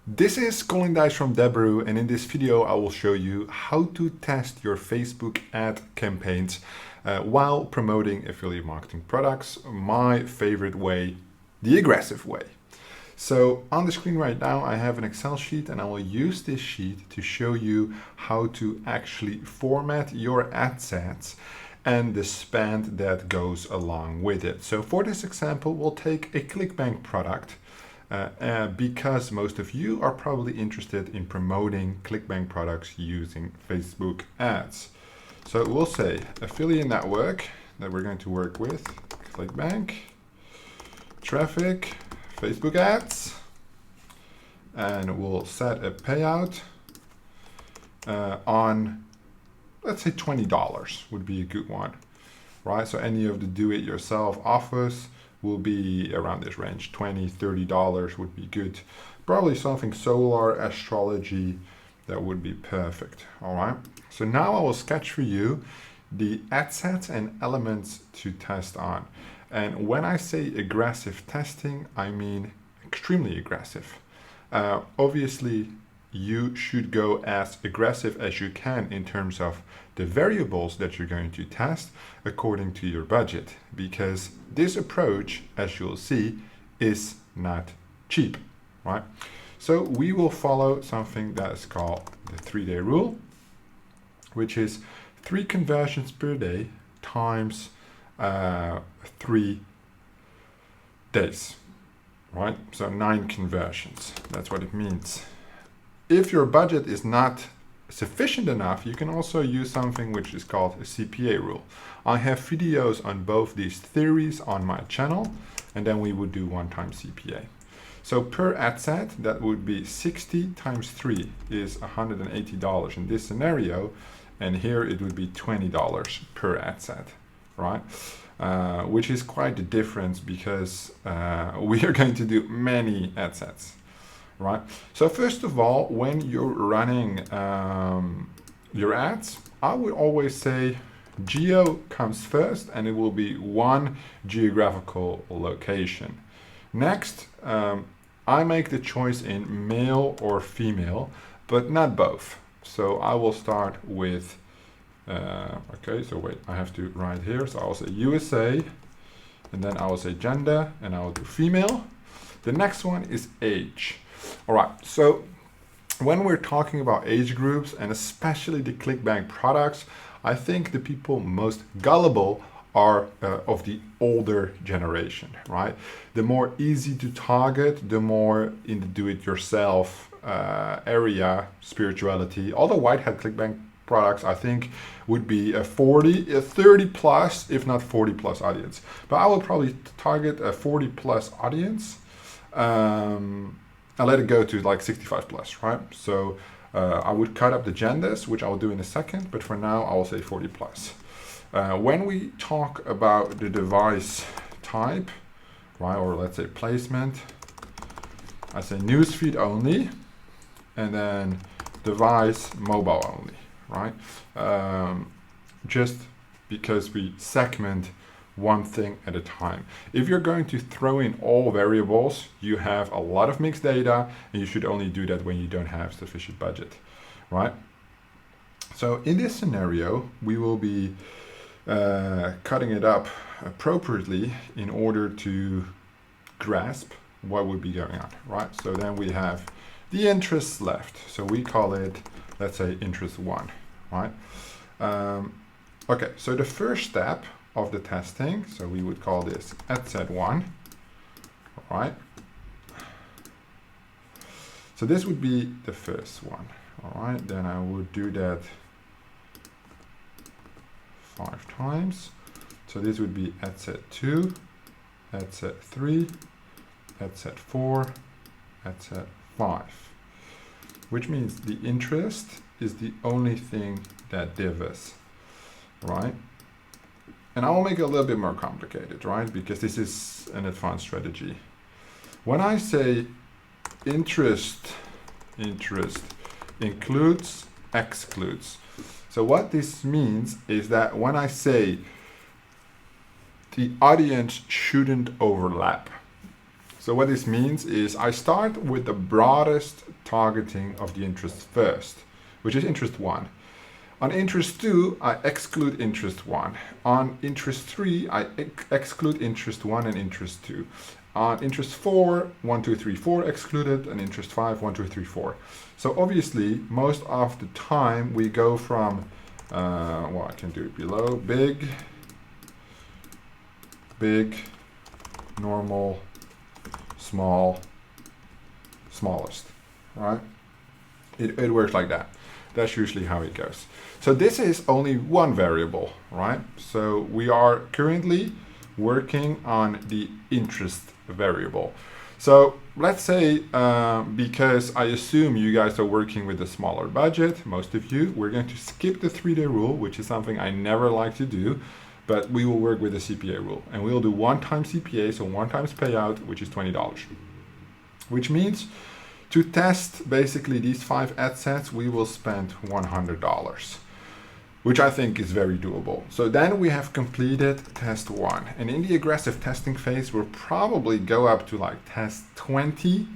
This is Colin Dijs from Debrew, and in this video I will show you how to test your Facebook ad campaigns while promoting affiliate marketing products, my favorite way, the aggressive way. So on the screen right now I have an Excel sheet, and I will use this sheet to show you how to actually format your ad sets and the spend that goes along with it. So for this example, we'll take a ClickBank product because most of you are probably interested in promoting ClickBank products using Facebook ads. So we'll say affiliate network that we're going to work with, ClickBank, traffic, Facebook ads, and we'll set a payout on, let's say $20 would be a good one, right? So any of the do-it-yourself offers will be around this range. $20, $30 would be good. Probably something solar, astrology, that would be perfect. All right. So now I will sketch for you the ad sets and elements to test on. And when I say aggressive testing, I mean extremely aggressive. Obviously, you should go as aggressive as you can in terms of the variables that you're going to test according to your budget, because this approach, as you'll see, is not cheap, right? So we will follow something that is called the 3-day rule, which is 3 conversions per day times 3 days, right? So 9 conversions, that's what it means. If your budget is not sufficient enough, you can also use something which is called a CPA rule. I have videos on both these theories on my channel, and then we would do 1 time CPA. So per ad set, that would be 60 times 3 is $180 in this scenario, and here it would be $20 per ad set, right? Which is quite the difference because we are going to do many ad sets. Right. So first of all, when you're running your ads, I would always say geo comes first, and it will be 1 geographical location. Next, I make the choice in male or female, but not both. So I will start with, okay, so wait, I have to write here. So I will say USA, and then I will say gender, and I will do female. The next one is age. All right, so when we're talking about age groups, and especially the ClickBank products, I think the people most gullible are of the older generation, right? The more easy to target, the more in the do-it-yourself area, spirituality. All the white hat ClickBank products, I think, would be a 30 plus, if not 40 plus audience. But I will probably target a 40 plus audience. I let it go to like 65 plus, right? So I would cut up the genders, which I'll do in a second, but for now I will say 40 plus. When we talk about the device type, right, or let's say placement, I say newsfeed only, and then device mobile only, right? Just because we segment one thing at a time. If you're going to throw in all variables, you have a lot of mixed data, and you should only do that when you don't have sufficient budget, right? So in this scenario, we will be cutting it up appropriately in order to grasp what would be going on, right? So then we have the interests left. So we call it, let's say, interest 1, right? Okay, so the first step of the testing, so we would call this ad set 1, all right? So this would be the first one, all right? Then I would do that 5 times. So this would be ad set 2, ad set 3, ad set 4, ad set 5, which means the interest is the only thing that differs, right? And I will make it a little bit more complicated, right? Because this is an advanced strategy. When I say interest includes, excludes. So what this means is that when I say the audience shouldn't overlap. So what this means is I start with the broadest targeting of the interest first, which is interest 1. On interest 2, I exclude interest 1. On interest 3, I exclude interest 1 and interest 2. On interest 4, 1, 2, 3, 4 excluded, and interest 5, 1, 2, 3, 4. So obviously, most of the time we go from, well, I can do it below, big, normal, small, smallest, right? It works like that. That's usually how it goes. So this is only one variable, right? So we are currently working on the interest variable. So let's say, because I assume you guys are working with a smaller budget, most of you, we're going to skip the 3-day rule, which is something I never like to do, but we will work with the CPA rule. And we'll do 1-time CPA, so 1 times payout, which is $20. Which means to test basically these 5 ad sets, we will spend $100, which I think is very doable. So then we have completed test 1. And in the aggressive testing phase, we'll probably go up to like test 20.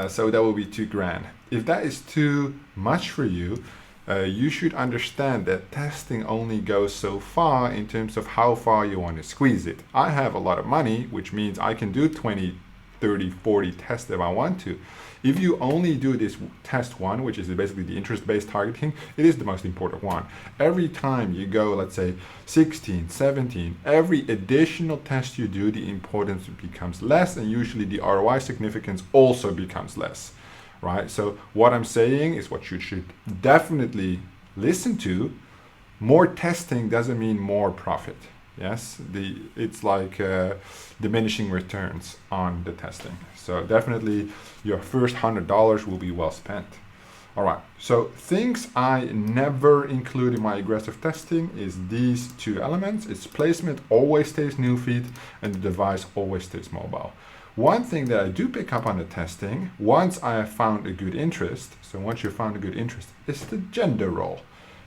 So that will be $2,000. If that is too much for you, you should understand that testing only goes so far in terms of how far you want to squeeze it. I have a lot of money, which means I can do 20, 30, 40 tests if I want to. If you only do this test 1, which is basically the interest-based targeting, it is the most important one. Every time you go, let's say 16, 17, every additional test you do, the importance becomes less, and usually the ROI significance also becomes less, right? So what I'm saying is what you should definitely listen to. More testing doesn't mean more profit. Yes, it's like diminishing returns on the testing. So definitely your first $100 will be well spent. All right, so things I never include in my aggressive testing is these 2 elements. Its placement always stays newsfeed and the device always stays mobile. One thing that I do pick up on the testing, once I have found a good interest, so once you've found a good interest, is the gender role.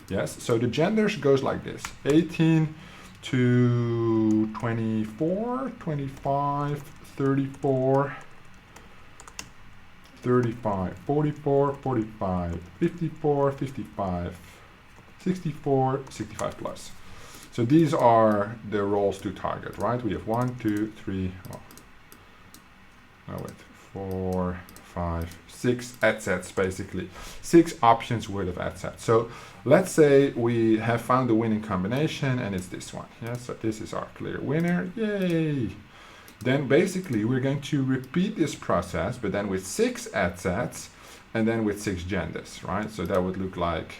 Yes, so the genders goes like this: 18 to 24, 25, 34, 35, 44, 45, 54, 55, 64, 65 plus. So these are the roles to target, right? We have 1, 2, 3, 4, 5, 6 ad sets, basically 6 options worth of ad sets. So let's say we have found the winning combination and it's this one. Yeah, so this is our clear winner. Yay! Then basically we're going to repeat this process, but then with 6 ad sets and then with 6 genders, right? So that would look like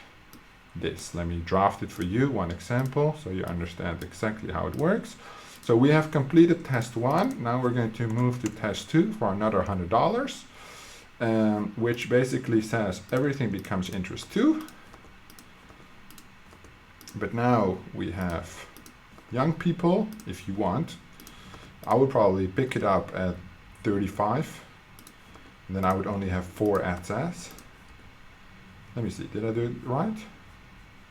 this. Let me draft it for you, one example, so you understand exactly how it works. So we have completed test 1. Now we're going to move to test 2 for another $100, which basically says everything becomes interest 2. But now we have young people, if you want. I would probably pick it up at 35. And then I would only have 4 ad sets. Let me see, did I do it right?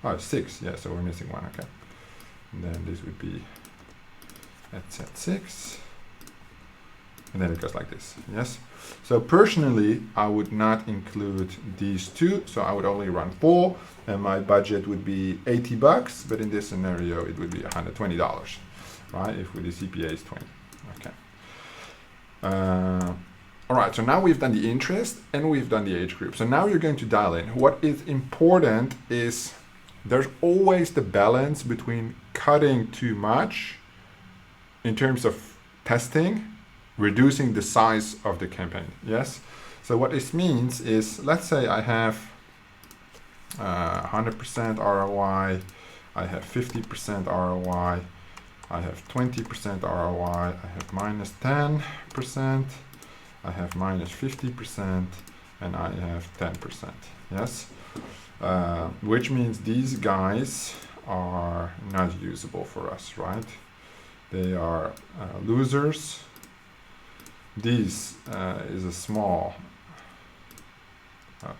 Oh, 6, yeah, so we're missing 1, okay. And then this would be ad set 6. And then it goes like this, yes? So personally, I would not include these 2, so I would only run 4, and my budget would be $80, but in this scenario, it would be $120, right? If with the CPA is 20, okay. All right, so now we've done the interest and we've done the age group. So now you're going to dial in. What is important is there's always the balance between cutting too much in terms of testing, reducing the size of the campaign, yes? So what this means is, let's say I have 100% ROI, I have 50% ROI, I have 20% ROI, I have minus 10%, I have minus 50%, and I have 10%, yes? Which means these guys are not usable for us, right? They are losers. This is a small,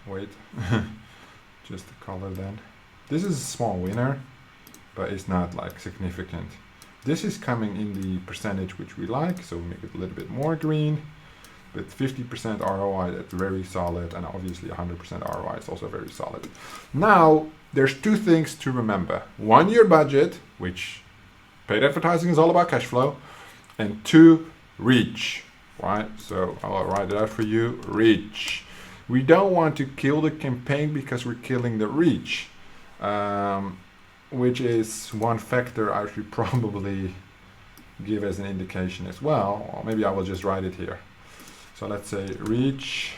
wait, just the color then. This is a small winner, but it's not like significant. This is coming in the percentage which we like, so we make it a little bit more green. but 50% ROI, that's very solid, and obviously 100% ROI is also very solid. Now, there's two things to remember. One, your budget, which paid advertising is all about cash flow, and two, reach, right? So I'll write it out for you, reach. We don't want to kill the campaign because we're killing the reach, which is one factor I should probably give as an indication as well. Or maybe I will just write it here. So let's say reach.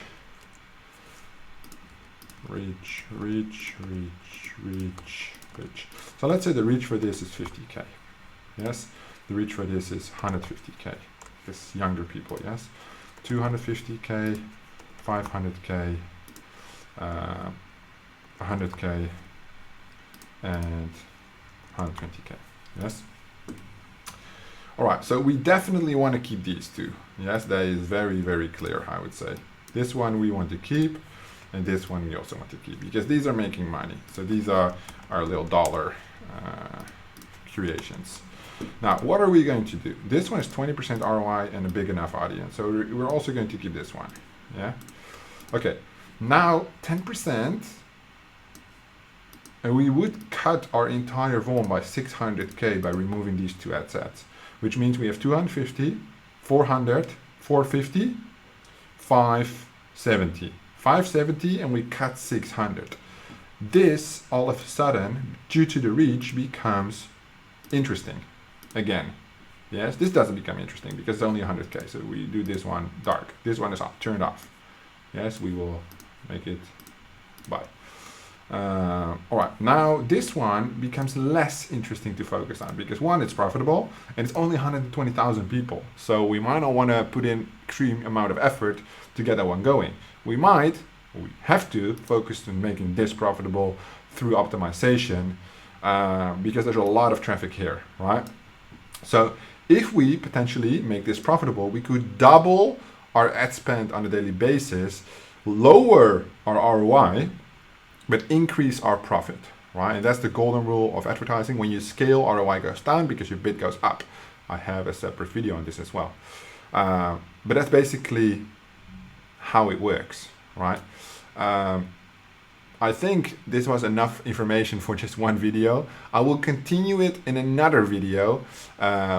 So let's say the reach for this is 50K. Yes, the reach for this is 150K. Because younger people, yes. 250K, 500K, 100K, and 120K. Yes. All right, so we definitely want to keep these two. Yes, that is very, very clear, I would say. This one we want to keep, and this one we also want to keep, because these are making money. So these are our little dollar creations. Now, what are we going to do? This one is 20% ROI and a big enough audience. So we're also going to keep this one. Yeah. Okay. Now 10%, and we would cut our entire volume by 600K by removing these two ad sets, which means we have 250, 400, 450, 570. 570, and we cut 600. This, all of a sudden, due to the reach, becomes interesting. Again, yes, this doesn't become interesting because it's only 100K. So we do this one dark. This one is turned off. Yes, we will make it by. All right, now this one becomes less interesting to focus on because one, it's profitable and it's only 120,000 people. So we might not want to put in extreme amount of effort to get that one going. We have to focus on making this profitable through optimization because there's a lot of traffic here, right? So if we potentially make this profitable, we could double our ad spend on a daily basis, lower our ROI, but increase our profit, right? And that's the golden rule of advertising. When you scale, ROI goes down because your bid goes up. I have a separate video on this as well. But that's basically how it works, right? I think this was enough information for just one video. I will continue it in another video,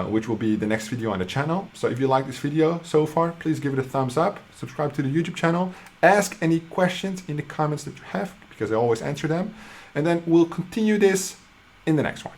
which will be the next video on the channel. So if you like this video so far, please give it a thumbs up, subscribe to the YouTube channel, ask any questions in the comments that you have, because I always answer them. And then we'll continue this in the next one.